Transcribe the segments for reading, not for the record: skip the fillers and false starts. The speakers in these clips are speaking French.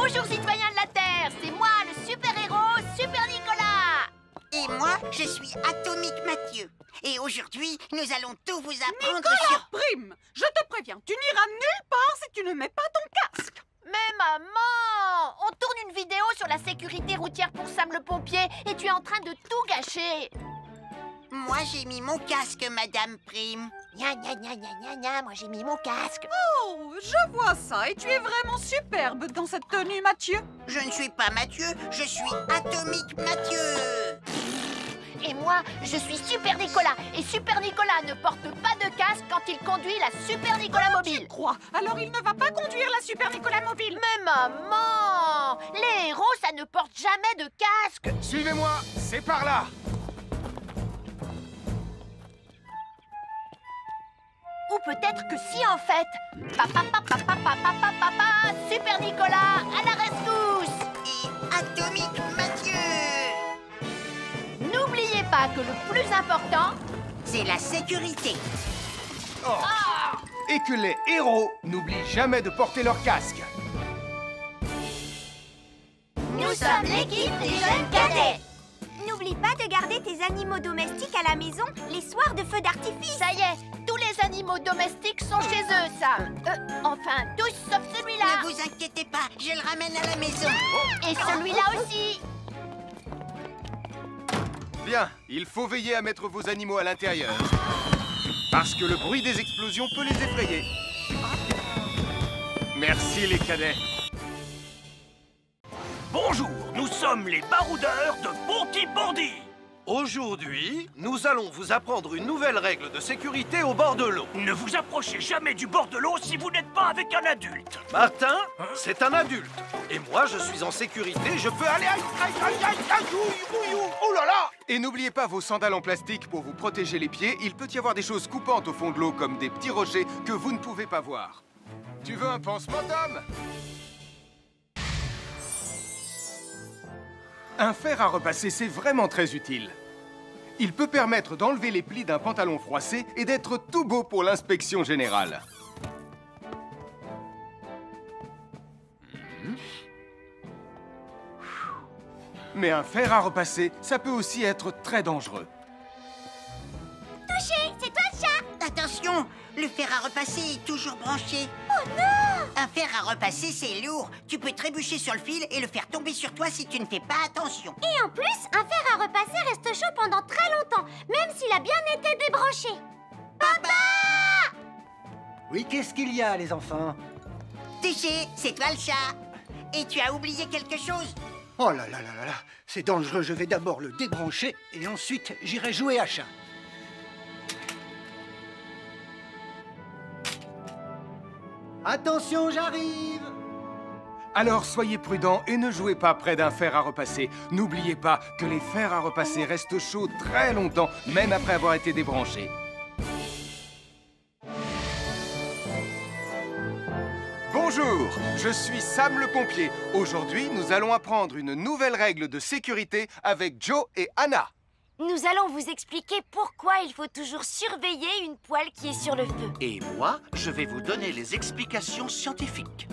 Bonjour citoyens de la Terre, c'est moi le super-héros Super Nicolas. Et moi, je suis Atomique Mathieu. Et aujourd'hui, nous allons tout vous apprendre Nicolas sur... Prime, je te préviens, tu n'iras nulle part si tu ne mets pas ton casque. Mais maman, on tourne une vidéo sur la sécurité routière pour Sam le pompier et tu es en train de tout gâcher. Moi, j'ai mis mon casque, Madame Prime. Gna gna gna gna gna gna, moi j'ai mis mon casque. Oh, je vois ça et tu es vraiment superbe dans cette tenue, Mathieu. Je ne suis pas Mathieu, je suis Atomique Mathieu. Et moi, je suis Super Nicolas. Et Super Nicolas ne porte pas de casque quand il conduit la Super Nicolas Mobile. Crois, alors il ne va pas conduire la Super Nicolas Mobile. Mais maman, les héros, ça ne porte jamais de casque. Suivez-moi, c'est par là. Ou peut-être que si en fait. Papa, papa, papa, papa, papa, Super Nicolas, à la rescousse. Et Atomique Mathieu. N'oubliez pas que le plus important, C'est la sécurité. Et que les héros n'oublient jamais de porter leur casque. nous sommes l'équipe des jeunes cadets. N'oublie pas de garder tes animaux domestiques à la maison les soirs de feux d'artifice. Ça y est, tous les animaux domestiques sont chez eux, Sam. Enfin, tous sauf celui-là. Ne vous inquiétez pas, je le ramène à la maison. Et celui-là aussi. Bien, il faut veiller à mettre vos animaux à l'intérieur. Parce que le bruit des explosions peut les effrayer. Merci les cadets. Bonjour, nous sommes les baroudeurs de Pontypandy. Aujourd'hui, nous allons vous apprendre une nouvelle règle de sécurité au bord de l'eau. Ne vous approchez jamais du bord de l'eau si vous n'êtes pas avec un adulte. Martin, c'est un adulte. Et moi, je suis en sécurité, je peux aller... Aïe, aïe, aïe, aïe, aïe, ouïe, ouïe, ouïe. Oh là là! Et n'oubliez pas vos sandales en plastique pour vous protéger les pieds. Il peut y avoir des choses coupantes au fond de l'eau comme des petits rochers que vous ne pouvez pas voir. Tu veux un pansement, Tom? Un fer à repasser, c'est vraiment très utile. Il peut permettre d'enlever les plis d'un pantalon froissé et d'être tout beau pour l'inspection générale. Mais un fer à repasser, ça peut aussi être très dangereux. Touché, c'est toi le chat. Attention, le fer à repasser est toujours branché. Oh non! Un fer à repasser, c'est lourd. Tu peux trébucher sur le fil et le faire tomber sur toi si tu ne fais pas attention. Et en plus, un fer à repasser reste chaud pendant très longtemps, même s'il a bien été débranché. Papa! Oui, qu'est-ce qu'il y a, les enfants? Téché, c'est toi le chat. Et tu as oublié quelque chose? Oh là là là là là, c'est dangereux, je vais d'abord le débrancher et ensuite j'irai jouer à chat. Attention, j'arrive! Alors soyez prudents et ne jouez pas près d'un fer à repasser. N'oubliez pas que les fers à repasser restent chauds très longtemps, même après avoir été débranchés. Bonjour, je suis Sam le pompier. Aujourd'hui, nous allons apprendre une nouvelle règle de sécurité avec Joe et Anna. Nous allons vous expliquer pourquoi il faut toujours surveiller une poêle qui est sur le feu. Et moi, je vais vous donner les explications scientifiques.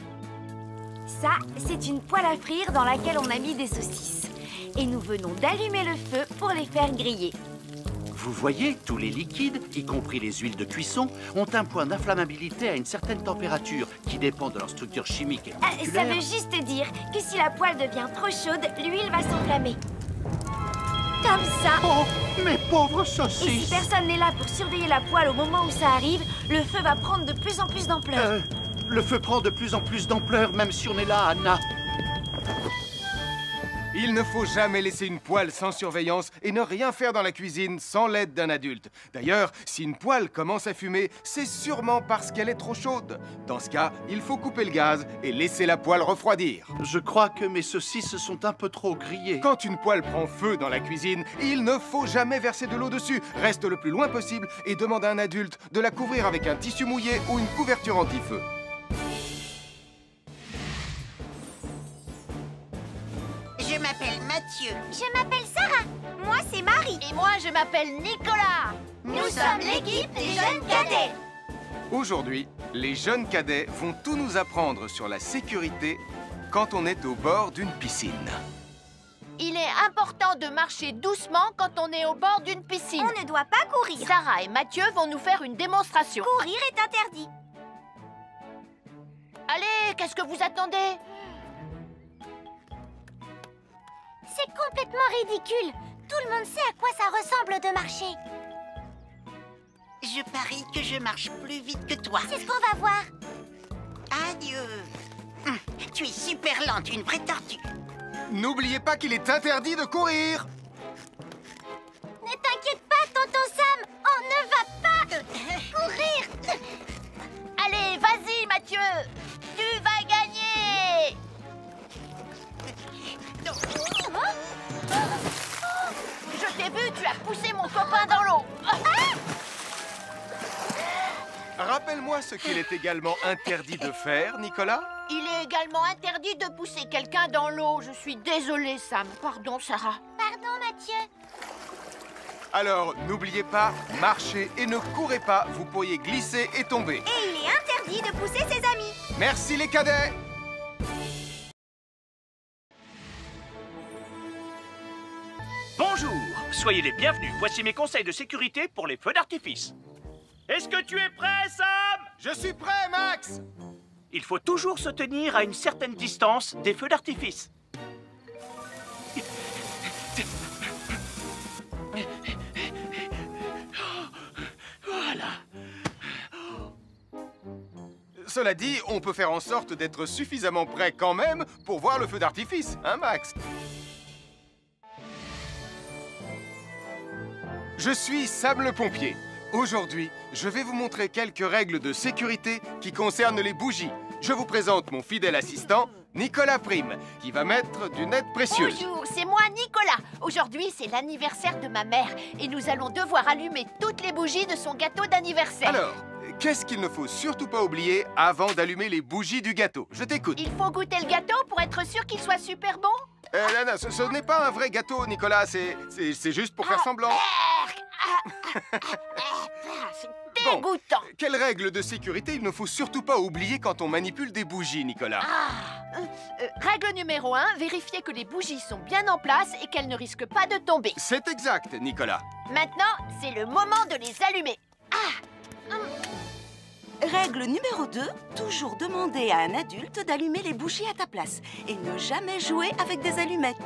Ça, c'est une poêle à frire dans laquelle on a mis des saucisses. Et nous venons d'allumer le feu pour les faire griller. Vous voyez, tous les liquides, y compris les huiles de cuisson, ont un point d'inflammabilité à une certaine température qui dépend de leur structure chimique et Ça moléculaire. veut juste dire que si la poêle devient trop chaude, l'huile va s'enflammer. Comme ça. Oh, mes pauvres Et si saucisses! personne n'est là pour surveiller la poêle au moment où ça arrive, le feu va prendre de plus en plus d'ampleur. Le feu prend de plus en plus d'ampleur, même si on est là, Anna. Il ne faut jamais laisser une poêle sans surveillance et ne rien faire dans la cuisine sans l'aide d'un adulte. D'ailleurs, si une poêle commence à fumer, c'est sûrement parce qu'elle est trop chaude. Dans ce cas, il faut couper le gaz et laisser la poêle refroidir. Je crois que mes saucisses sont un peu trop grillées. Quand une poêle prend feu dans la cuisine, il ne faut jamais verser de l'eau dessus. Reste le plus loin possible et demande à un adulte de la couvrir avec un tissu mouillé ou une couverture anti-feu. Je m'appelle Mathieu. Je m'appelle Sarah. Moi, c'est Marie. Et moi, je m'appelle Nicolas. Nous sommes l'équipe des jeunes cadets. Aujourd'hui, les jeunes cadets vont tout nous apprendre sur la sécurité quand on est au bord d'une piscine. Il est important de marcher doucement quand on est au bord d'une piscine. On ne doit pas courir. Sarah et Mathieu vont nous faire une démonstration. Courir est interdit. Allez, qu'est-ce que vous attendez? C'est complètement ridicule. Tout le monde sait à quoi ça ressemble de marcher. Je parie que je marche plus vite que toi. C'est ce qu'on va voir. Adieu. Tu es super lente, une vraie tortue. N'oubliez pas qu'il est interdit de courir. Ne t'inquiète pas, tonton Sam. On ne va pas courir. Allez, vas-y, Mathieu. Tu vas gagner. Je t'ai vu, tu as poussé mon copain dans l'eau. Rappelle-moi ce qu'il est également interdit de faire, Nicolas. Il est également interdit de pousser quelqu'un dans l'eau. Je suis désolée, Sam. Pardon, Sarah. Pardon, Mathieu. Alors, n'oubliez pas, marchez et ne courez pas, vous pourriez glisser et tomber. Et il est interdit de pousser ses amis. Merci les cadets. Bonjour, soyez les bienvenus. Voici mes conseils de sécurité pour les feux d'artifice. Est-ce que tu es prêt, Sam? Je suis prêt, Max. Il faut toujours se tenir à une certaine distance des feux d'artifice. Voilà. Cela dit, on peut faire en sorte d'être suffisamment prêt quand même pour voir le feu d'artifice, hein, Max? Je suis Sam le pompier. Aujourd'hui, je vais vous montrer quelques règles de sécurité qui concernent les bougies. Je vous présente mon fidèle assistant, Nicolas Prime, qui va mettre d'une aide précieuse. Bonjour, c'est moi, Nicolas. Aujourd'hui, c'est l'anniversaire de ma mère et nous allons devoir allumer toutes les bougies de son gâteau d'anniversaire. Alors, qu'est-ce qu'il ne faut surtout pas oublier avant d'allumer les bougies du gâteau? Je t'écoute. Il faut goûter le gâteau pour être sûr qu'il soit super bon? Non, ce n'est pas un vrai gâteau, Nicolas. C'est juste pour faire semblant. C'est dégoûtant. Quelles règles de sécurité il ne faut surtout pas oublier quand on manipule des bougies, Nicolas? Règle numéro 1, vérifier que les bougies sont bien en place et qu'elles ne risquent pas de tomber. C'est exact, Nicolas. Maintenant, c'est le moment de les allumer. Règle numéro 2, toujours demander à un adulte d'allumer les bougies à ta place et ne jamais jouer avec des allumettes.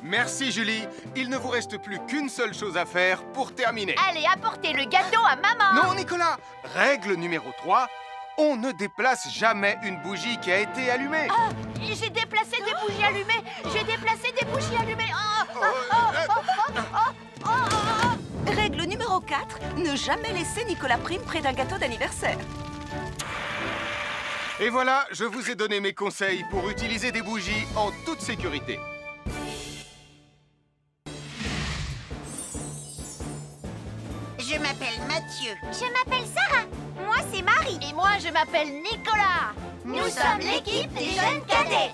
Merci, Julie. Il ne vous reste plus qu'une seule chose à faire pour terminer. Allez, apportez le gâteau à maman. Non, Nicolas. Règle numéro 3, on ne déplace jamais une bougie qui a été allumée. J'ai déplacé des bougies allumées. J'ai déplacé des bougies allumées. Règle numéro 4, ne jamais laisser Nicolas Prime près d'un gâteau d'anniversaire. Et voilà, je vous ai donné mes conseils pour utiliser des bougies en toute sécurité. Je m'appelle Mathieu. Je m'appelle Sarah. Moi, c'est Marie. Et moi, je m'appelle Nicolas. Nous sommes l'équipe des jeunes cadets.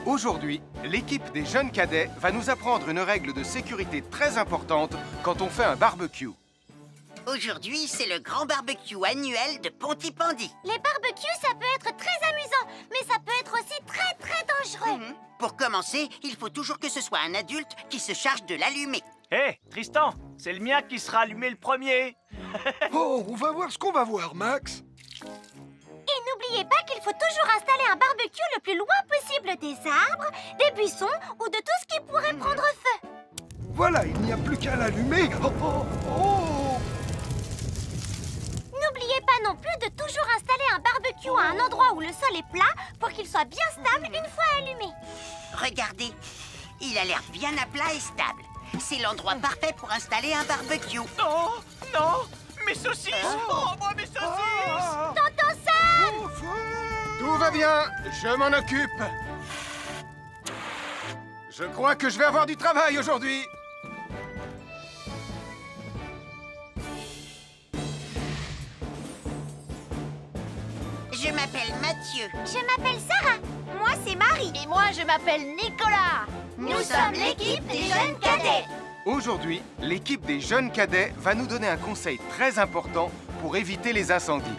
Aujourd'hui, l'équipe des jeunes cadets va nous apprendre une règle de sécurité très importante quand on fait un barbecue. Aujourd'hui, c'est le grand barbecue annuel de Pontypandy. Les barbecues, ça peut être très amusant, mais ça peut être aussi très, très dangereux. Pour commencer, il faut toujours que ce soit un adulte qui se charge de l'allumer. Hé, Tristan, c'est le mien qui sera allumé le premier. Oh, on va voir ce qu'on va voir, Max. Et n'oubliez pas qu'il faut toujours installer un barbecue le plus loin possible des arbres, des buissons ou de tout ce qui pourrait prendre feu. Voilà, il n'y a plus qu'à l'allumer. Oh, oh, oh. N'oubliez pas non plus de toujours installer un barbecue à un endroit où le sol est plat pour qu'il soit bien stable une fois allumé. Regardez, il a l'air bien à plat et stable. C'est l'endroit parfait pour installer un barbecue. Non, non, mes saucisses. Oh, moi, mes saucisses. Tonton Sam! Tout va bien, je m'en occupe. Je crois que je vais avoir du travail aujourd'hui. Je m'appelle Mathieu. Je m'appelle Sarah. Moi, c'est Marie. Et moi, je m'appelle Nicolas. Nous sommes l'équipe des jeunes cadets. Aujourd'hui, l'équipe des jeunes cadets va nous donner un conseil très important pour éviter les incendies.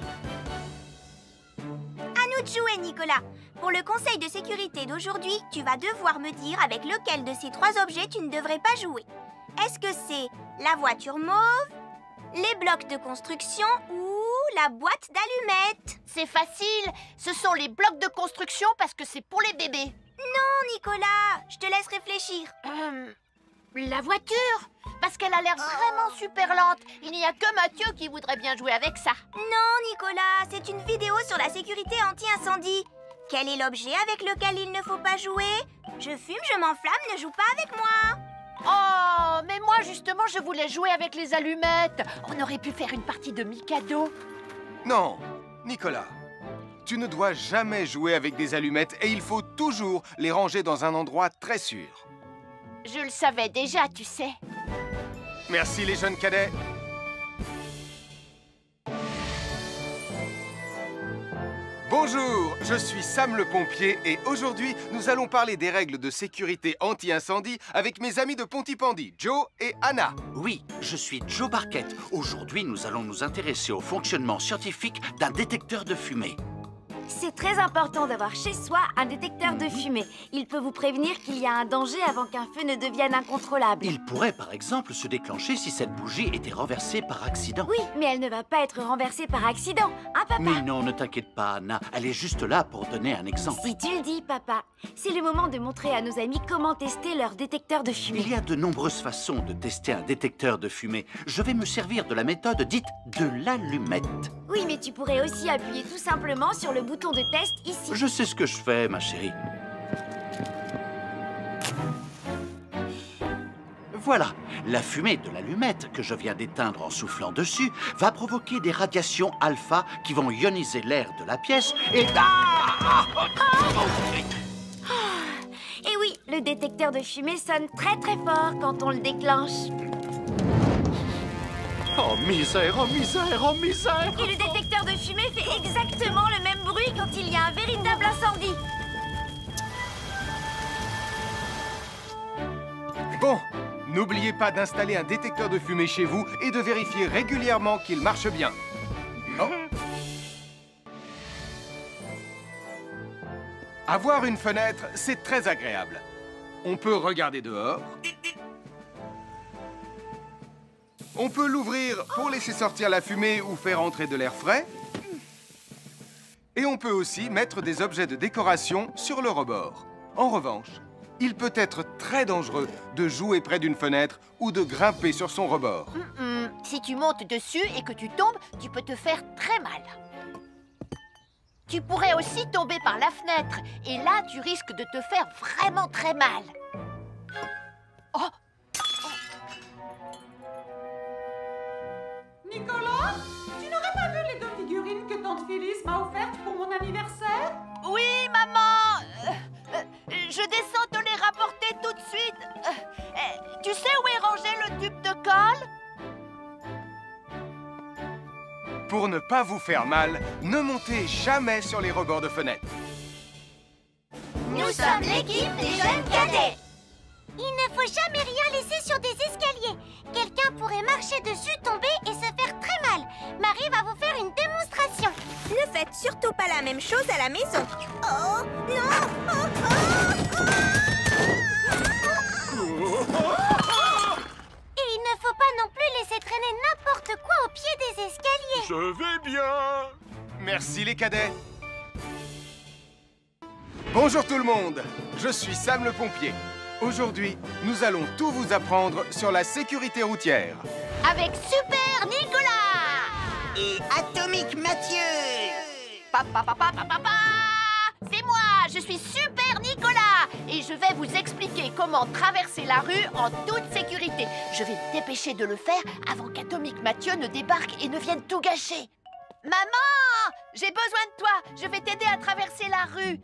À nous de jouer, Nicolas. Pour le conseil de sécurité d'aujourd'hui, tu vas devoir me dire avec lequel de ces 3 objets tu ne devrais pas jouer. Est-ce que c'est la voiture mauve, les blocs de construction ou la boîte d'allumettes? C'est facile, ce sont les blocs de construction parce que c'est pour les bébés. Non, Nicolas, je te laisse réfléchir. La voiture, parce qu'elle a l'air vraiment super lente. Il n'y a que Mathieu qui voudrait bien jouer avec ça. Non, Nicolas, c'est une vidéo sur la sécurité anti-incendie. Quel est l'objet avec lequel il ne faut pas jouer? Je fume, je m'enflamme, ne joue pas avec moi. Oh, mais moi justement, je voulais jouer avec les allumettes. On aurait pu faire une partie de Mikado. Non, Nicolas, tu ne dois jamais jouer avec des allumettes et il faut toujours les ranger dans un endroit très sûr. Je le savais déjà, tu sais. Merci les jeunes cadets. Bonjour, je suis Sam le pompier et aujourd'hui, nous allons parler des règles de sécurité anti-incendie avec mes amis de Pontypandy, Joe et Anna. Oui, je suis Joe Barquette. Aujourd'hui, nous allons nous intéresser au fonctionnement scientifique d'un détecteur de fumée. C'est très important d'avoir chez soi un détecteur de fumée. Il peut vous prévenir qu'il y a un danger avant qu'un feu ne devienne incontrôlable. Il pourrait, par exemple, se déclencher si cette bougie était renversée par accident. Oui, mais elle ne va pas être renversée par accident, hein, papa? Mais non, ne t'inquiète pas, Anna. Elle est juste là pour donner un exemple. Si tu le dis, papa. C'est le moment de montrer à nos amis comment tester leur détecteur de fumée. Il y a de nombreuses façons de tester un détecteur de fumée. Je vais me servir de la méthode dite de l'allumette. Oui, mais tu pourrais aussi appuyer tout simplement sur le bouton de test ici. Je sais ce que je fais, ma chérie. Voilà, la fumée de l'allumette que je viens d'éteindre en soufflant dessus va provoquer des radiations alpha qui vont ioniser l'air de la pièce et... Et oui, le détecteur de fumée sonne très très fort quand on le déclenche. Oh misère, oh misère, oh misère! Et le détecteur de fumée fait exactement le même bruit quand il y a un véritable incendie. Bon, n'oubliez pas d'installer un détecteur de fumée chez vous et de vérifier régulièrement qu'il marche bien. Oh. Avoir une fenêtre, c'est très agréable. On peut regarder dehors. On peut l'ouvrir pour laisser sortir la fumée ou faire entrer de l'air frais. Et on peut aussi mettre des objets de décoration sur le rebord. En revanche, il peut être très dangereux de jouer près d'une fenêtre ou de grimper sur son rebord. Si tu montes dessus et que tu tombes, tu peux te faire très mal. Tu pourrais aussi tomber par la fenêtre et là, tu risques de te faire vraiment très mal. Oh! Nicolas, tu n'aurais pas vu les 2 figurines que tante Phyllis m'a offertes pour mon anniversaire? Oui, maman! Je descends te les rapporter tout de suite. Tu sais où est rangé le tube de colle? Pour ne pas vous faire mal, ne montez jamais sur les rebords de fenêtres. Nous sommes l'équipe des jeunes cadets. Il ne faut jamais rien laisser sur des escaliers. Quelqu'un pourrait marcher dessus, tomber et se faire très mal. Marie va vous faire une démonstration. Ne faites surtout pas la même chose à la maison. Oh, non! Et il ne faut pas non plus laisser traîner n'importe quoi au pied des escaliers. Je vais bien. Merci les cadets. Bonjour tout le monde, je suis Sam le pompier. Aujourd'hui, nous allons tout vous apprendre sur la sécurité routière. Avec Super Nicolas! Et Atomique Mathieu. C'est moi, je suis Super Nicolas et je vais vous expliquer comment traverser la rue en toute sécurité. Je vais me dépêcher de le faire avant qu'Atomique Mathieu ne débarque et ne vienne tout gâcher. Maman, j'ai besoin de toi. Je vais t'aider à traverser la rue.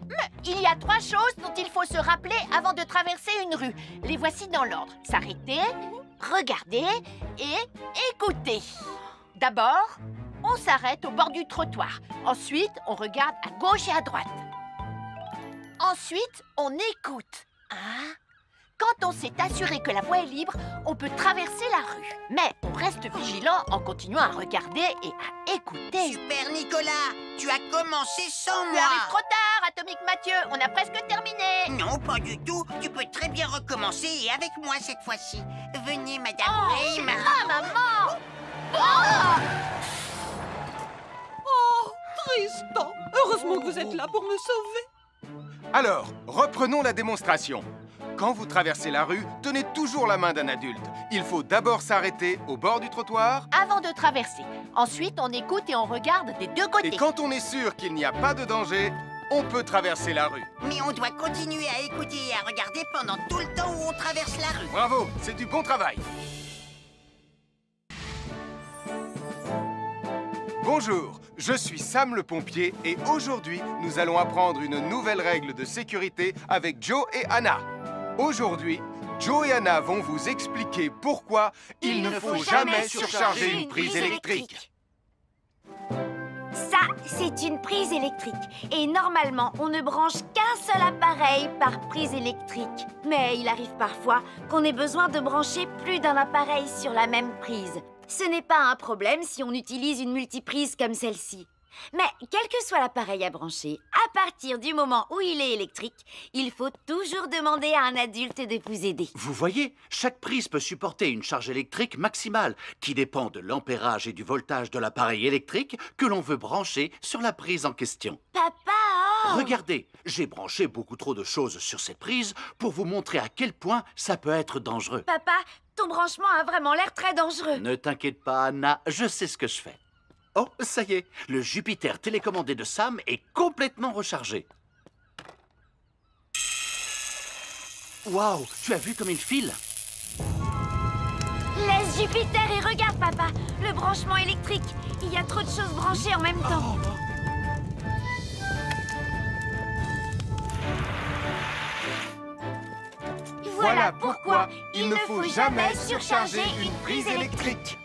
Il y a 3 choses dont il faut se rappeler avant de traverser une rue. Les voici dans l'ordre. S'arrêter, regarder et écouter. D'abord, on s'arrête au bord du trottoir. Ensuite, on regarde à gauche et à droite. Ensuite, on écoute. 1, Quand on s'est assuré que la voie est libre, on peut traverser la rue. Mais on reste vigilant en continuant à regarder et à écouter. Super Nicolas, tu as commencé sans Tu moi. arrives trop tard, Atomique Mathieu. On a presque terminé. Non, pas du tout. Tu peux très bien recommencer et avec moi cette fois-ci. Venez, Madame Rayme. Ah, maman! Oh! Oh, Tristan! Heureusement que vous êtes là pour me sauver. Alors, reprenons la démonstration. Quand vous traversez la rue, tenez toujours la main d'un adulte. Il faut d'abord s'arrêter au bord du trottoir. Avant de traverser. Ensuite, on écoute et on regarde des deux côtés. Et quand on est sûr qu'il n'y a pas de danger, on peut traverser la rue. Mais on doit continuer à écouter et à regarder pendant tout le temps où on traverse la rue. Bravo, c'est du bon travail. Bonjour, je suis Sam le pompier et aujourd'hui, nous allons apprendre une nouvelle règle de sécurité avec Joe et Anna. Aujourd'hui, Joe et Anna vont vous expliquer pourquoi il ne faut jamais surcharger une prise électrique. Ça, c'est une prise électrique. Et normalement, on ne branche qu'un seul appareil par prise électrique. Mais il arrive parfois qu'on ait besoin de brancher plus d'un appareil sur la même prise. Ce n'est pas un problème si on utilise une multiprise comme celle-ci. Mais quel que soit l'appareil à brancher, à partir du moment où il est électrique, il faut toujours demander à un adulte de vous aider. Vous voyez, chaque prise peut supporter une charge électrique maximale qui dépend de l'ampérage et du voltage de l'appareil électrique que l'on veut brancher sur la prise en question. Papa! Regardez, j'ai branché beaucoup trop de choses sur cette prise pour vous montrer à quel point ça peut être dangereux. Papa, ton branchement a vraiment l'air très dangereux. Ne t'inquiète pas, Anna, je sais ce que je fais. Oh, ça y est, le Jupiter télécommandé de Sam est complètement rechargé. Waouh, tu as vu comme il file? Laisse Jupiter et regarde, papa. Le branchement électrique. Il y a trop de choses branchées en même temps. Voilà pourquoi il ne faut jamais surcharger une prise électrique.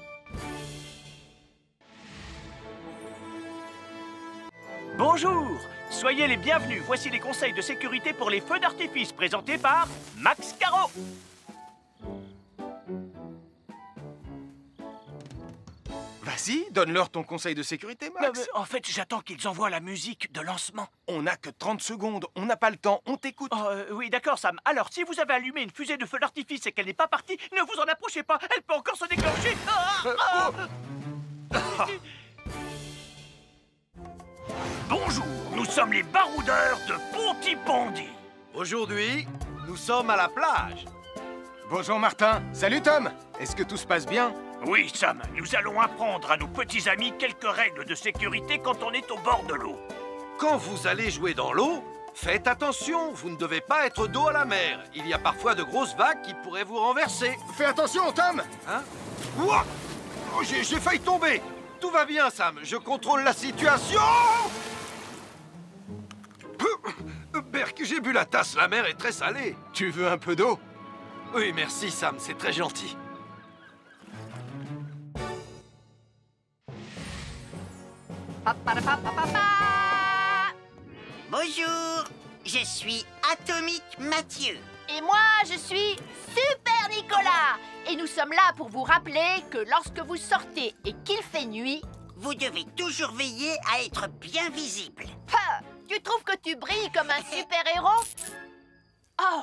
Bonjour, soyez les bienvenus. Voici les conseils de sécurité pour les feux d'artifice présentés par Max Caro. Vas-y, donne-leur ton conseil de sécurité, Max. En fait, j'attends qu'ils envoient la musique de lancement. On n'a que 30 secondes, on n'a pas le temps, on t'écoute. Oui, d'accord, Sam. Alors, si vous avez allumé une fusée de feu d'artifice et qu'elle n'est pas partie, ne vous en approchez pas. Elle peut encore se déclencher. Bonjour, nous sommes les baroudeurs de Pontypandy. Aujourd'hui, nous sommes à la plage. Bonjour Martin. Salut Tom. Est-ce que tout se passe bien? Oui, Sam, nous allons apprendre à nos petits amis quelques règles de sécurité quand on est au bord de l'eau. Quand vous allez jouer dans l'eau, faites attention, vous ne devez pas être dos à la mer. Il y a parfois de grosses vagues qui pourraient vous renverser. Fais attention, Tom. Hein? Ouah! Oh, j'ai failli tomber. Tout va bien, Sam, je contrôle la situation. Berk, j'ai bu la tasse, la mer est très salée. Tu veux un peu d'eau? Oui, merci, Sam, c'est très gentil. Bonjour, je suis Atomique Mathieu. Et moi, je suis Super Nicolas. Et nous sommes là pour vous rappeler que lorsque vous sortez et qu'il fait nuit, vous devez toujours veiller à être bien visible. Tu trouves que tu brilles comme un super-héros? Oh!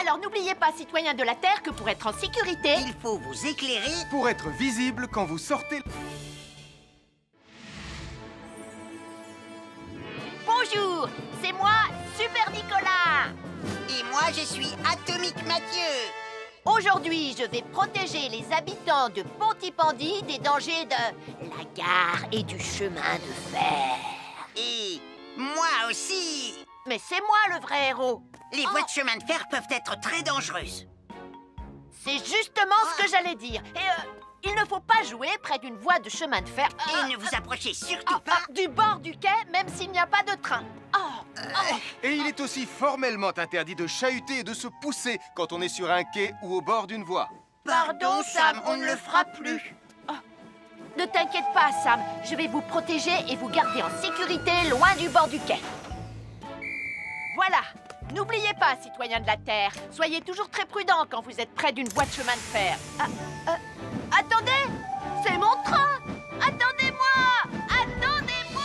Alors n'oubliez pas, citoyens de la Terre, que pour être en sécurité, il faut vous éclairer pour être visible quand vous sortez. Bonjour, c'est moi, Super Nicolas. Et moi, je suis Atomique Mathieu. Aujourd'hui, je vais protéger les habitants de Pontypandy des dangers de la gare et du chemin de fer. Et moi aussi. Mais c'est moi le vrai héros. Les voies de chemin de fer peuvent être très dangereuses. C'est justement ce que j'allais dire. Et il ne faut pas jouer près d'une voie de chemin de fer. Et ne vous approchez surtout pas du bord du quai, même s'il n'y a pas de train. Et il est aussi formellement interdit de chahuter et de se pousser quand on est sur un quai ou au bord d'une voie. Pardon, Sam, on ne le fera plus. Ne t'inquiète pas, Sam. Je vais vous protéger et vous garder en sécurité loin du bord du quai. Voilà. N'oubliez pas, citoyens de la Terre, soyez toujours très prudents quand vous êtes près d'une voie de chemin de fer. Attendez! C'est mon train! Attendez-moi! Attendez-moi!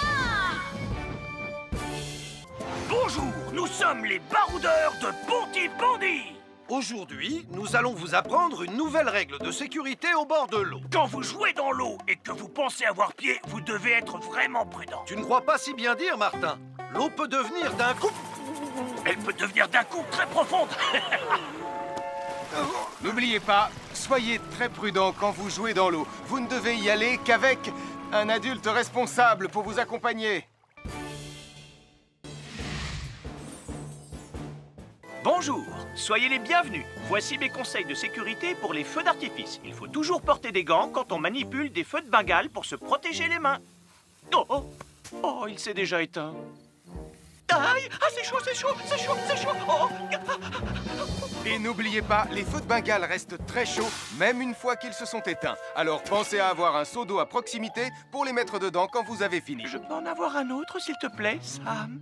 Bonjour, nous sommes les baroudeurs de Pontypandy. Aujourd'hui, nous allons vous apprendre une nouvelle règle de sécurité au bord de l'eau. Quand vous jouez dans l'eau et que vous pensez avoir pied, vous devez être vraiment prudent. Tu ne crois pas si bien dire, Martin? L'eau peut devenir d'un coup... Elle peut devenir d'un coup très profonde. N'oubliez pas, soyez très prudent quand vous jouez dans l'eau. Vous ne devez y aller qu'avec un adulte responsable pour vous accompagner. Bonjour, soyez les bienvenus. Voici mes conseils de sécurité pour les feux d'artifice. Il faut toujours porter des gants quand on manipule des feux de Bengale pour se protéger les mains. Oh, oh, oh, il s'est déjà éteint. Aïe, ah, c'est chaud, c'est chaud, c'est chaud, c'est chaud. Oh. Et n'oubliez pas, les feux de Bengale restent très chauds, même une fois qu'ils se sont éteints. Alors pensez à avoir un seau d'eau à proximité pour les mettre dedans quand vous avez fini. Je peux en avoir un autre, s'il te plaît, Sam?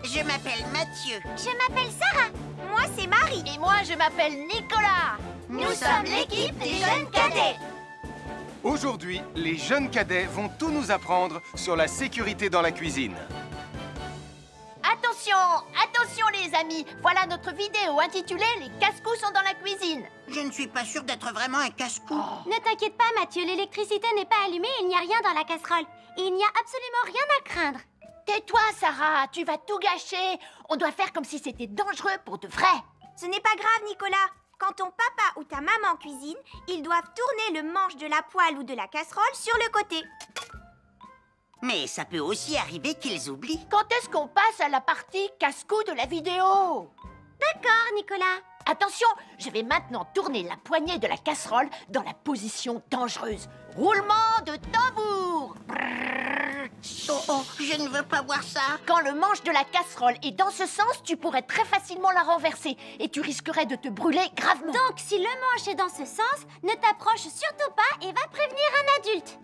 Je m'appelle Mathieu. Je m'appelle Sarah. Moi, c'est Marie. Et moi, je m'appelle Nicolas. Nous sommes l'équipe des jeunes cadets. Aujourd'hui, les jeunes cadets vont tout nous apprendre sur la sécurité dans la cuisine. Attention, attention les amis. Voilà notre vidéo intitulée « Les casse-cou sont dans la cuisine ». Je ne suis pas sûre d'être vraiment un casse-cou. Ne t'inquiète pas, Mathieu. L'électricité n'est pas allumée et il n'y a rien dans la casserole. Et il n'y a absolument rien à craindre. Tais-toi, Sarah, tu vas tout gâcher. On doit faire comme si c'était dangereux pour de vrai. Ce n'est pas grave, Nicolas. Quand ton papa ou ta maman cuisine, ils doivent tourner le manche de la poêle ou de la casserole sur le côté. Mais ça peut aussi arriver qu'ils oublient. Quand est-ce qu'on passe à la partie casse-cou de la vidéo? D'accord, Nicolas. Attention, je vais maintenant tourner la poignée de la casserole dans la position dangereuse. Roulement de tambour. Oh, oh, je ne veux pas voir ça. Quand le manche de la casserole est dans ce sens, tu pourrais très facilement la renverser et tu risquerais de te brûler gravement. Donc, si le manche est dans ce sens, ne t'approche surtout pas et va prévenir un adulte.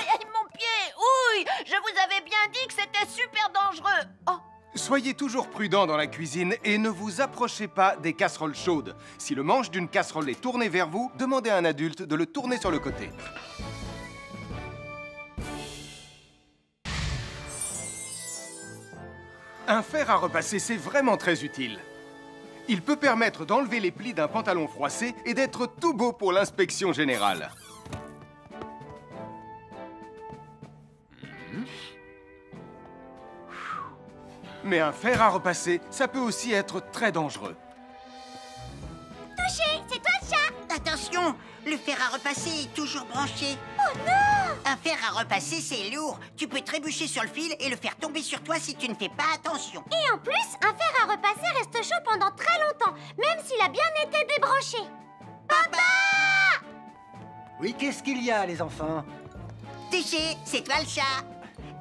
Aïe, mon pied! Ouille! Je vous avais bien dit que c'était super dangereux. Oh! Soyez toujours prudent dans la cuisine et ne vous approchez pas des casseroles chaudes. Si le manche d'une casserole est tourné vers vous, demandez à un adulte de le tourner sur le côté. Un fer à repasser, c'est vraiment très utile. Il peut permettre d'enlever les plis d'un pantalon froissé et d'être tout beau pour l'inspection générale. Mais un fer à repasser, ça peut aussi être très dangereux. Touché, c'est toi le chat. Attention, le fer à repasser est toujours branché. Oh non! Un fer à repasser, c'est lourd. Tu peux trébucher sur le fil et le faire tomber sur toi si tu ne fais pas attention. Et en plus, un fer à repasser reste chaud pendant très longtemps, même s'il a bien été débranché. Papa! Oui, qu'est-ce qu'il y a, les enfants? Touché, c'est toi le chat.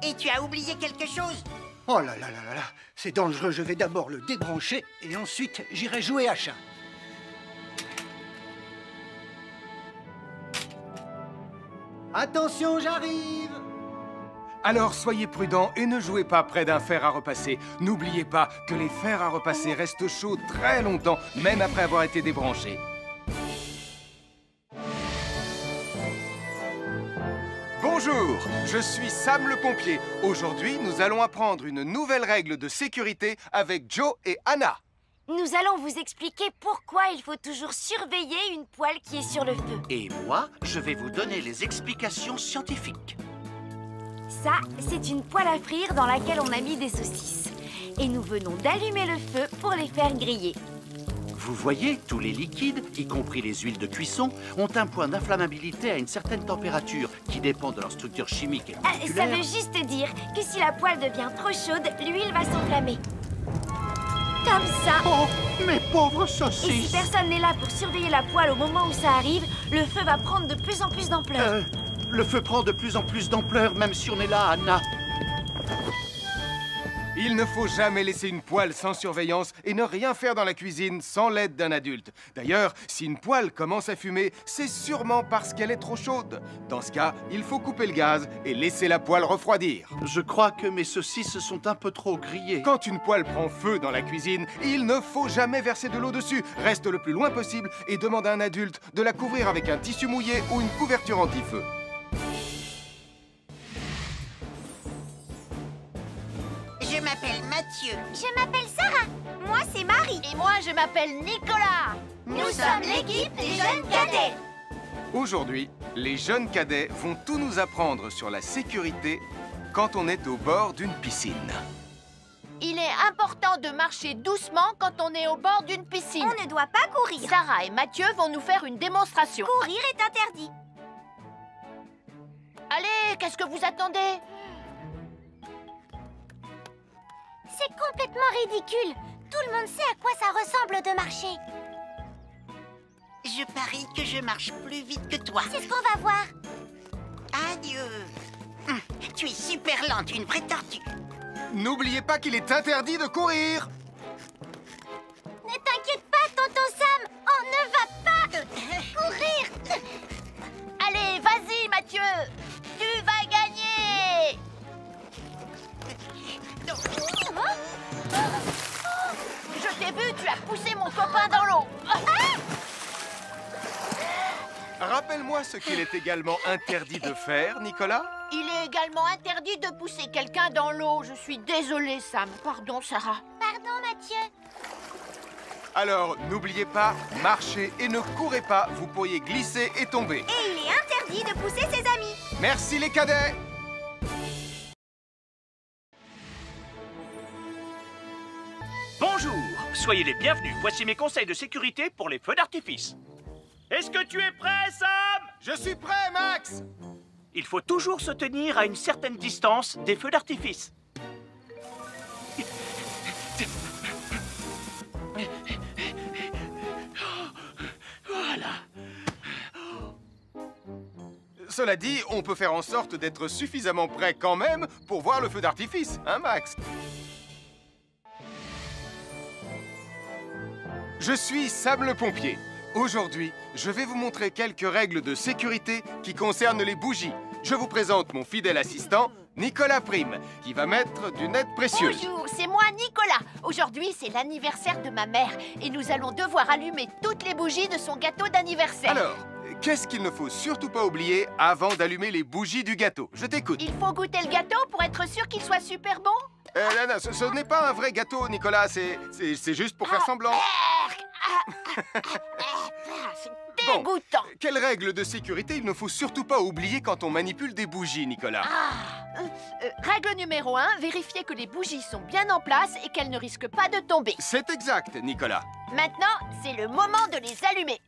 Et tu as oublié quelque chose? Oh là là là là là, c'est dangereux, je vais d'abord le débrancher et ensuite j'irai jouer à chat. Attention, j'arrive! Alors soyez prudents et ne jouez pas près d'un fer à repasser. N'oubliez pas que les fers à repasser restent chauds très longtemps, même après avoir été débranchés. Bonjour, je suis Sam le pompier. Aujourd'hui, nous allons apprendre une nouvelle règle de sécurité avec Joe et Anna. Nous allons vous expliquer pourquoi il faut toujours surveiller une poêle qui est sur le feu. Et moi, je vais vous donner les explications scientifiques. Ça, c'est une poêle à frire dans laquelle on a mis des saucisses. Et nous venons d'allumer le feu pour les faire griller. Vous voyez, tous les liquides, y compris les huiles de cuisson, ont un point d'inflammabilité à une certaine température qui dépend de leur structure chimique et Ça moléculaire. veut juste dire que si la poêle devient trop chaude, l'huile va s'enflammer. Comme ça. Oh, mes pauvres Et si saucisses! personne n'est là pour surveiller la poêle au moment où ça arrive, le feu va prendre de plus en plus d'ampleur. Le feu prend de plus en plus d'ampleur, même si on est là, Anna. Il ne faut jamais laisser une poêle sans surveillance et ne rien faire dans la cuisine sans l'aide d'un adulte. D'ailleurs, si une poêle commence à fumer, c'est sûrement parce qu'elle est trop chaude. Dans ce cas, il faut couper le gaz et laisser la poêle refroidir. Je crois que mes saucisses sont un peu trop grillées. Quand une poêle prend feu dans la cuisine, il ne faut jamais verser de l'eau dessus. Reste le plus loin possible et demande à un adulte de la couvrir avec un tissu mouillé ou une couverture anti-feu. Je m'appelle Mathieu. Je m'appelle Sarah. Moi, c'est Marie. Et moi, je m'appelle Nicolas. Nous sommes l'équipe des jeunes cadets. Aujourd'hui, les jeunes cadets vont tout nous apprendre sur la sécurité quand on est au bord d'une piscine. Il est important de marcher doucement quand on est au bord d'une piscine. On ne doit pas courir. Sarah et Mathieu vont nous faire une démonstration. Courir est interdit. Allez, qu'est-ce que vous attendez? C'est complètement ridicule. Tout le monde sait à quoi ça ressemble de marcher. Je parie que je marche plus vite que toi. C'est ce qu'on va voir. Adieu. Tu es super lente, une vraie tortue. N'oubliez pas qu'il est interdit de courir. Ne t'inquiète pas, tonton Sam. On ne va pas courir. Allez, vas-y, Mathieu. Tu vas gagner. Je t'ai vu, tu as poussé mon copain dans l'eau. Rappelle-moi ce qu'il est également interdit de faire, Nicolas. Il est également interdit de pousser quelqu'un dans l'eau. Je suis désolée, Sam. Pardon, Sarah. Pardon, Mathieu. Alors, n'oubliez pas, marchez et ne courez pas. Vous pourriez glisser et tomber. Et il est interdit de pousser ses amis. Merci les cadets. Bonjour, soyez les bienvenus. Voici mes conseils de sécurité pour les feux d'artifice. Est-ce que tu es prêt, Sam? Je suis prêt, Max. Il faut toujours se tenir à une certaine distance des feux d'artifice. Voilà. Cela dit, on peut faire en sorte d'être suffisamment prêt quand même pour voir le feu d'artifice, hein, Max? Je suis Sam le pompier. Aujourd'hui, je vais vous montrer quelques règles de sécurité qui concernent les bougies. Je vous présente mon fidèle assistant, Nicolas Prime, qui va mettre d'une aide précieuse. Bonjour, c'est moi, Nicolas. Aujourd'hui, c'est l'anniversaire de ma mère et nous allons devoir allumer toutes les bougies de son gâteau d'anniversaire. Alors, qu'est-ce qu'il ne faut surtout pas oublier avant d'allumer les bougies du gâteau? Je t'écoute. Il faut goûter le gâteau pour être sûr qu'il soit super bon? Non, ce n'est pas un vrai gâteau, Nicolas. C'est juste pour faire semblant. C'est dégoûtant. Quelles règles de sécurité il ne faut surtout pas oublier quand on manipule des bougies, Nicolas? Règle numéro 1, vérifier que les bougies sont bien en place et qu'elles ne risquent pas de tomber. C'est exact, Nicolas. Maintenant, c'est le moment de les allumer.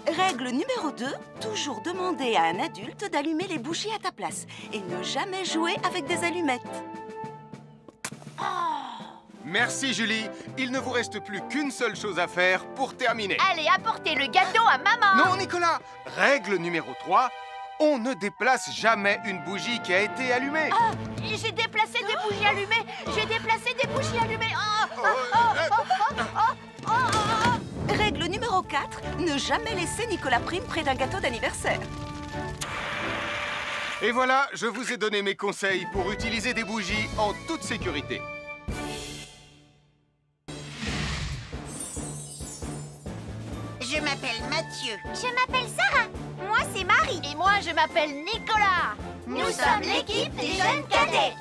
Règle numéro 2, toujours demander à un adulte d'allumer les bougies à ta place et ne jamais jouer avec des allumettes. Merci, Julie. Il ne vous reste plus qu'une seule chose à faire pour terminer. Allez, apportez le gâteau à maman. Non, Nicolas. Règle numéro 3, on ne déplace jamais une bougie qui a été allumée. J'ai déplacé des bougies allumées. J'ai déplacé des bougies allumées. Règle numéro 4, ne jamais laisser Nicolas Prime près d'un gâteau d'anniversaire. Et voilà, je vous ai donné mes conseils pour utiliser des bougies en toute sécurité. Je m'appelle Mathieu. Je m'appelle Sarah. Moi, c'est Marie. Et moi, je m'appelle Nicolas. Nous sommes l'équipe des jeunes cadets.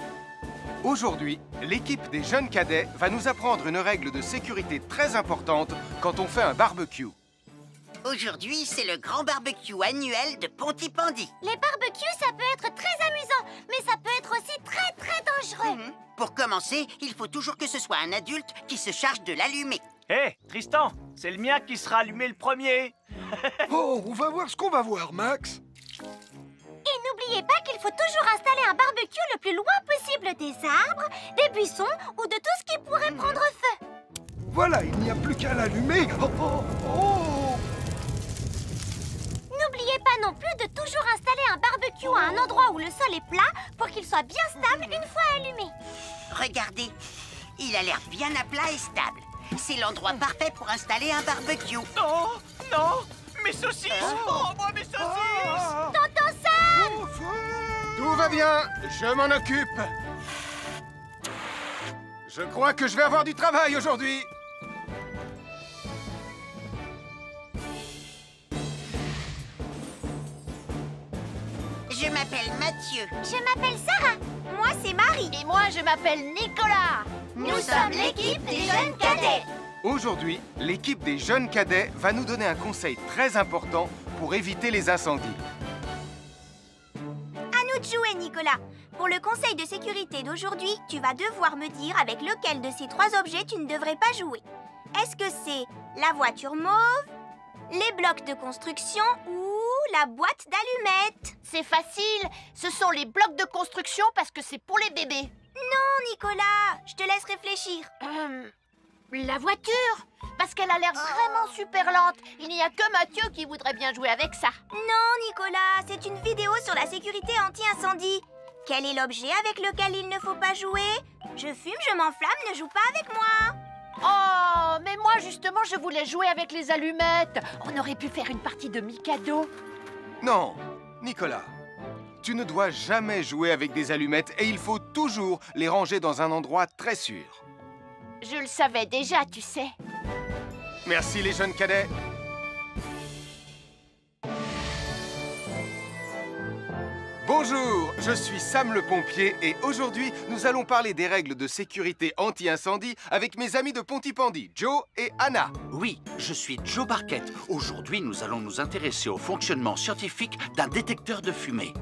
Aujourd'hui, l'équipe des jeunes cadets va nous apprendre une règle de sécurité très importante quand on fait un barbecue. Aujourd'hui, c'est le grand barbecue annuel de Pontypandy. Les barbecues, ça peut être très amusant, mais ça peut être aussi très, très dangereux. Pour commencer, il faut toujours que ce soit un adulte qui se charge de l'allumer. Hé, Tristan, c'est le mien qui sera allumé le premier. Oh, on va voir ce qu'on va voir, Max. Et n'oubliez pas qu'il faut toujours installer un barbecue le plus loin possible des arbres, des buissons ou de tout ce qui pourrait prendre feu. Voilà, il n'y a plus qu'à l'allumer. Oh, oh, oh. N'oubliez pas non plus de toujours installer un barbecue à un endroit où le sol est plat pour qu'il soit bien stable une fois allumé. Regardez, il a l'air bien à plat et stable. C'est l'endroit parfait pour installer un barbecue. Non, non, mes saucisses! Oh, moi, mes saucisses! Tonton Sam! Tout va bien, je m'en occupe. Je crois que je vais avoir du travail aujourd'hui. Je m'appelle Mathieu. Je m'appelle Sarah. Moi, c'est Marie. Et moi, je m'appelle Nicolas. Nous sommes l'équipe des jeunes cadets. Aujourd'hui, l'équipe des jeunes cadets va nous donner un conseil très important pour éviter les incendies. À nous de jouer, Nicolas. Pour le conseil de sécurité d'aujourd'hui, tu vas devoir me dire avec lequel de ces 3 objets tu ne devrais pas jouer. Est-ce que c'est la voiture mauve, les blocs de construction ou la boîte d'allumettes? C'est facile, ce sont les blocs de construction parce que c'est pour les bébés. Non, Nicolas, je te laisse réfléchir. La voiture, parce qu'elle a l'air vraiment super lente. Il n'y a que Mathieu qui voudrait bien jouer avec ça. Non, Nicolas, c'est une vidéo sur la sécurité anti-incendie. Quel est l'objet avec lequel il ne faut pas jouer? Je fume, je m'enflamme, ne joue pas avec moi. Oh, mais moi justement, je voulais jouer avec les allumettes. On aurait pu faire une partie de Mikado. Non, Nicolas, tu ne dois jamais jouer avec des allumettes et il faut toujours les ranger dans un endroit très sûr. Je le savais déjà, tu sais. Merci les jeunes cadets. Bonjour, je suis Sam le pompier et aujourd'hui, nous allons parler des règles de sécurité anti-incendie avec mes amis de Pontypandy, Joe et Anna. Oui, je suis Joe Barquette. Aujourd'hui, nous allons nous intéresser au fonctionnement scientifique d'un détecteur de fumée.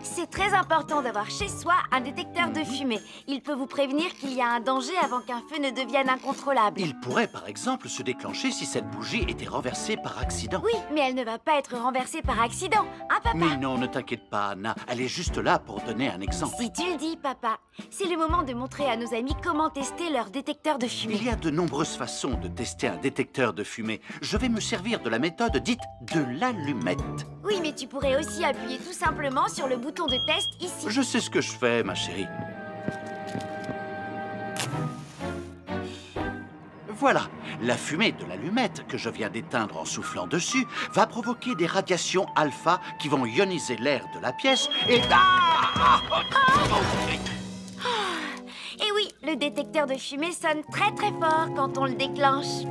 C'est très important d'avoir chez soi un détecteur de fumée. Il peut vous prévenir qu'il y a un danger avant qu'un feu ne devienne incontrôlable. Il pourrait, par exemple, se déclencher si cette bougie était renversée par accident. Oui, mais elle ne va pas être renversée par accident, hein, papa? Mais non, ne t'inquiète pas, Anna. Elle est juste là pour donner un exemple. Si tu le dis, papa. C'est le moment de montrer à nos amis comment tester leur détecteur de fumée. Il y a de nombreuses façons de tester un détecteur de fumée. Je vais me servir de la méthode dite de l'allumette. Oui, mais tu pourrais aussi appuyer tout simplement sur le bouton de test ici. Je sais ce que je fais, ma chérie. Voilà, la fumée de l'allumette que je viens d'éteindre en soufflant dessus va provoquer des radiations alpha qui vont ioniser l'air de la pièce et... Et oui, le détecteur de fumée sonne très très fort quand on le déclenche.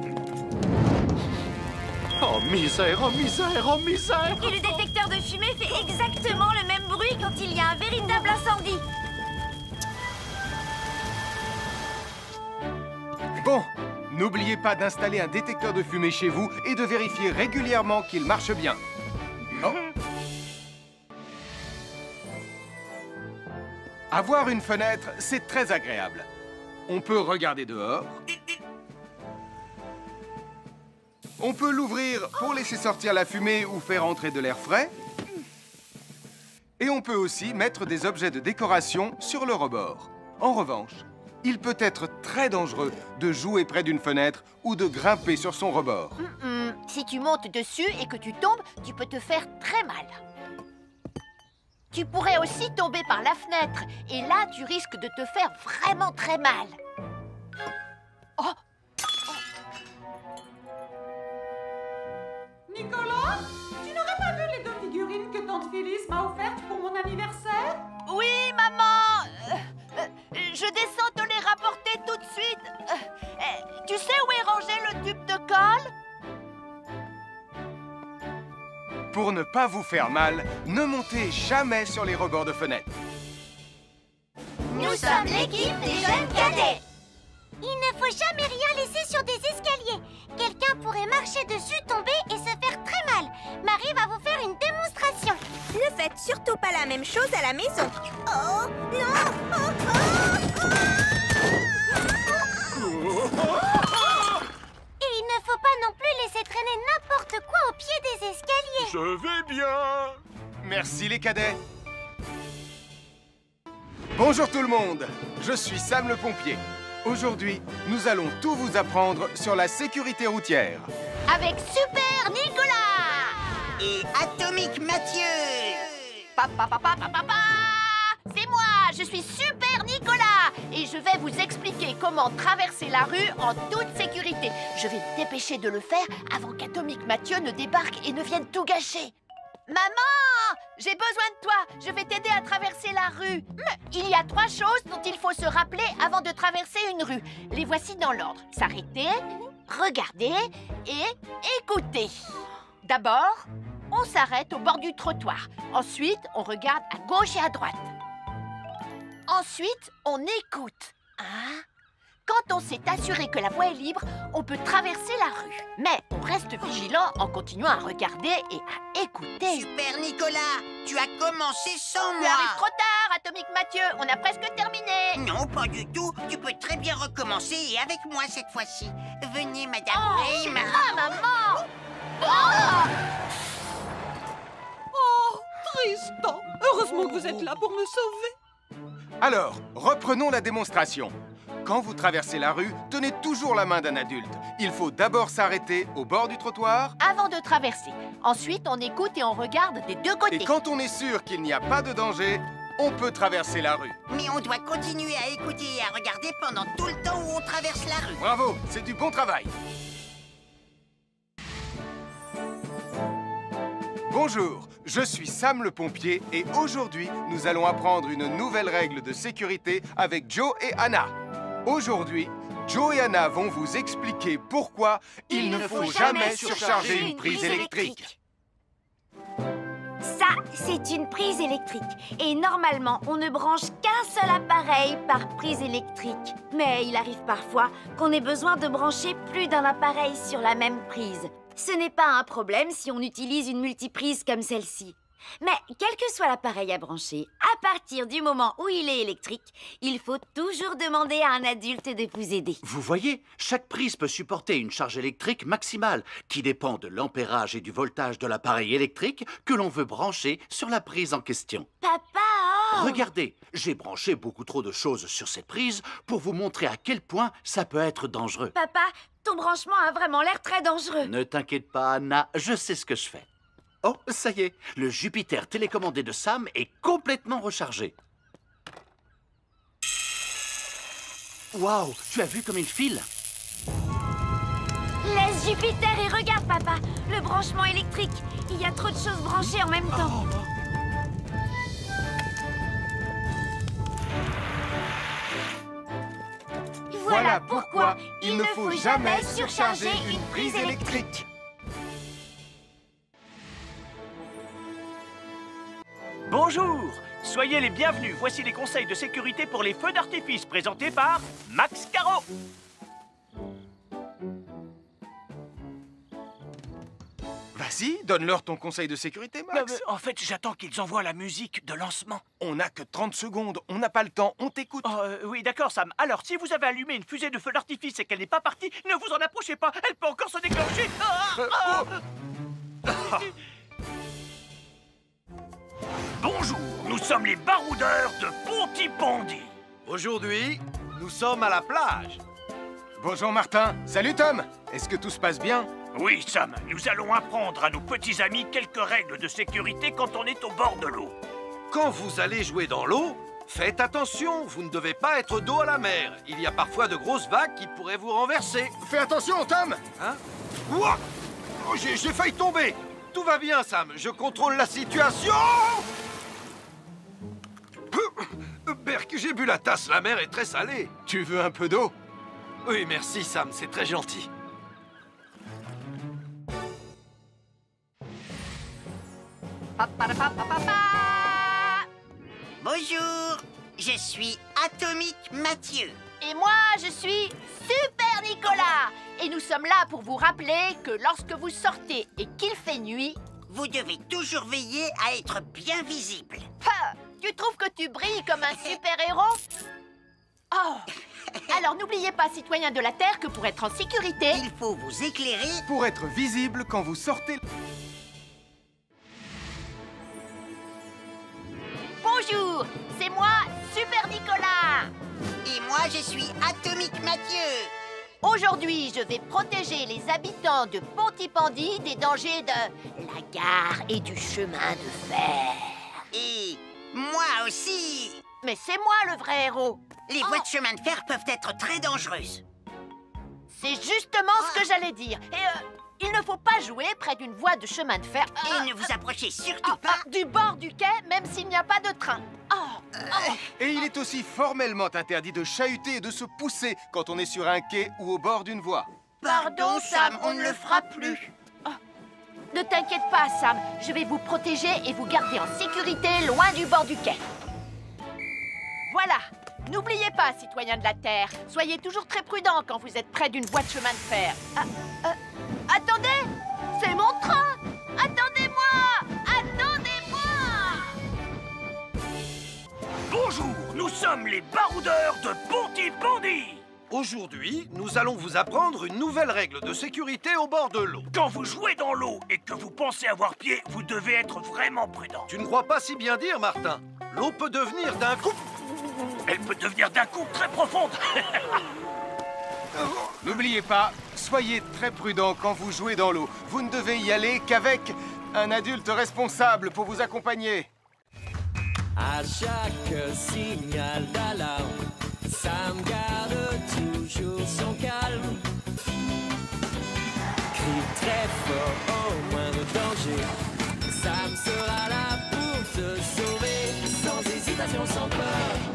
Oh misère, oh misère, oh misère! Et le détecteur de fumée fait exactement le même bruit quand il y a un véritable incendie. Bon, n'oubliez pas d'installer un détecteur de fumée chez vous et de vérifier régulièrement qu'il marche bien. Oh. Avoir une fenêtre, c'est très agréable. On peut regarder dehors. On peut l'ouvrir pour laisser sortir la fumée ou faire entrer de l'air frais. Et on peut aussi mettre des objets de décoration sur le rebord. En revanche, il peut être très dangereux de jouer près d'une fenêtre ou de grimper sur son rebord. Si tu montes dessus et que tu tombes, tu peux te faire très mal. Tu pourrais aussi tomber par la fenêtre. Et là, tu risques de te faire vraiment très mal. Oh! Nicolas, tu n'aurais pas vu les 2 figurines que tante Phyllis m'a offertes pour mon anniversaire? Oui, maman! Je descends te les rapporter tout de suite. Tu sais où est rangé le tube de colle? Pour ne pas vous faire mal, ne montez jamais sur les rebords de fenêtres. Nous sommes l'équipe des jeunes cadets. Il ne faut jamais rien laisser sur des escaliers. Quelqu'un pourrait marcher dessus, tomber et se faire très mal. Marie va vous faire une démonstration. Ne faites surtout pas la même chose à la maison. Oh, non! Et il ne faut pas non plus laisser traîner n'importe quoi au pied des escaliers. Je vais bien. Merci les cadets. Bonjour tout le monde, je suis Sam le pompier. Aujourd'hui, nous allons tout vous apprendre sur la sécurité routière. Avec Super Nicolas! Et Atomique Mathieu. C'est moi, je suis Super Nicolas et je vais vous expliquer comment traverser la rue en toute sécurité. Je vais me dépêcher de le faire avant qu'Atomique Mathieu ne débarque et ne vienne tout gâcher. Maman, j'ai besoin de toi, je vais t'aider à traverser la rue. Il y a 3 choses dont il faut se rappeler avant de traverser une rue. Les voici dans l'ordre. S'arrêter, regarder et écouter. D'abord, on s'arrête au bord du trottoir. Ensuite, on regarde à gauche et à droite. Ensuite, on écoute. Quand on s'est assuré que la voie est libre, on peut traverser la rue. Mais on reste vigilant en continuant à regarder et à écouter. Super Nicolas, tu as commencé sans moi. Tu arrives trop tard, Atomique Mathieu. On a presque terminé. Non, pas du tout. Tu peux très bien recommencer et avec moi cette fois-ci. Venez, Madame Rayman. Maman. Oh, Tristan. Heureusement que vous êtes là pour me sauver. Alors, reprenons la démonstration. Quand vous traversez la rue, tenez toujours la main d'un adulte. Il faut d'abord s'arrêter au bord du trottoir. Avant de traverser. Ensuite, on écoute et on regarde des deux côtés. Et quand on est sûr qu'il n'y a pas de danger, on peut traverser la rue. Mais on doit continuer à écouter et à regarder pendant tout le temps où on traverse la rue. Bravo, c'est du bon travail. Bonjour, je suis Sam le pompier et aujourd'hui, nous allons apprendre une nouvelle règle de sécurité avec Joe et Anna. Aujourd'hui, Joe et Anna vont vous expliquer pourquoi il ne faut jamais surcharger une prise électrique. Ça, c'est une prise électrique. Et normalement, on ne branche qu'un seul appareil par prise électrique. Mais il arrive parfois qu'on ait besoin de brancher plus d'un appareil sur la même prise. Ce n'est pas un problème si on utilise une multiprise comme celle-ci. Mais quel que soit l'appareil à brancher, à partir du moment où il est électrique, il faut toujours demander à un adulte de vous aider. Vous voyez, chaque prise peut supporter une charge électrique maximale qui dépend de l'ampérage et du voltage de l'appareil électrique que l'on veut brancher sur la prise en question. Papa! Regardez, j'ai branché beaucoup trop de choses sur cette prise pour vous montrer à quel point ça peut être dangereux. Papa, ton branchement a vraiment l'air très dangereux. Ne t'inquiète pas, Anna, je sais ce que je fais. Oh, ça y est, le Jupiter télécommandé de Sam est complètement rechargé. Waouh, tu as vu comme il file? Laisse Jupiter et regarde, papa. Le branchement électrique. Il y a trop de choses branchées en même temps. Voilà pourquoi il ne faut jamais surcharger une prise électrique. Bonjour, soyez les bienvenus. Voici les conseils de sécurité pour les feux d'artifice présentés par Max Caro. Vas-y, donne-leur ton conseil de sécurité, Max. En fait, j'attends qu'ils envoient la musique de lancement. On n'a que 30 secondes, on n'a pas le temps, on t'écoute. Oui, d'accord, Sam. Alors, si vous avez allumé une fusée de feu d'artifice et qu'elle n'est pas partie, ne vous en approchez pas, elle peut encore se déclencher. Bonjour, nous sommes les baroudeurs de Pontypandy. Aujourd'hui, nous sommes à la plage. Bonjour Martin. Salut Tom. Est-ce que tout se passe bien? Oui, Sam, nous allons apprendre à nos petits amis quelques règles de sécurité quand on est au bord de l'eau. Quand vous allez jouer dans l'eau, faites attention, vous ne devez pas être dos à la mer. Il y a parfois de grosses vagues qui pourraient vous renverser. Fais attention, Tom. Hein? Ouah! Oh, j'ai failli tomber. Tout va bien, Sam, je contrôle la situation. Berk, j'ai bu la tasse, la mer est très salée. Tu veux un peu d'eau? Oui, merci, Sam, c'est très gentil. Bonjour, je suis Atomique Mathieu. Et moi, je suis Super Nicolas. Et nous sommes là pour vous rappeler que lorsque vous sortez et qu'il fait nuit, vous devez toujours veiller à être bien visible. Tu trouves que tu brilles comme un super-héros? Oh! Alors n'oubliez pas, citoyens de la Terre, que pour être en sécurité, il faut vous éclairer pour être visible quand vous sortez. Bonjour, c'est moi, Super Nicolas. Et moi, je suis Atomique Mathieu. Aujourd'hui, je vais protéger les habitants de Pontypandy des dangers de la gare et du chemin de fer. Et moi aussi. Mais c'est moi le vrai héros. Les voies de chemin de fer peuvent être très dangereuses. C'est justement ce que j'allais dire. Et il ne faut pas jouer près d'une voie de chemin de fer. Et ne vous approchez surtout pas du bord du quai, même s'il n'y a pas de train. Et il est aussi formellement interdit de chahuter et de se pousser quand on est sur un quai ou au bord d'une voie. Pardon, Sam, on ne le fera plus. Ne t'inquiète pas, Sam. Je vais vous protéger et vous garder en sécurité loin du bord du quai. Voilà. N'oubliez pas, citoyens de la Terre, soyez toujours très prudents quand vous êtes près d'une voie de chemin de fer. Attendez! C'est mon train! Attendez-moi! Attendez-moi! Bonjour, nous sommes les baroudeurs de Pontypandy. Aujourd'hui, nous allons vous apprendre une nouvelle règle de sécurité au bord de l'eau. Quand vous jouez dans l'eau et que vous pensez avoir pied, vous devez être vraiment prudent. Tu ne crois pas si bien dire, Martin? L'eau peut devenir d'un coup... Elle peut devenir d'un coup très profonde. N'oubliez pas, soyez très prudents quand vous jouez dans l'eau. Vous ne devez y aller qu'avec un adulte responsable pour vous accompagner. À chaque signal d'alarme, Sam garde toujours son calme. Crie très fort au moindre danger. Sam sera là pour te sauver, sans hésitation, sans peur.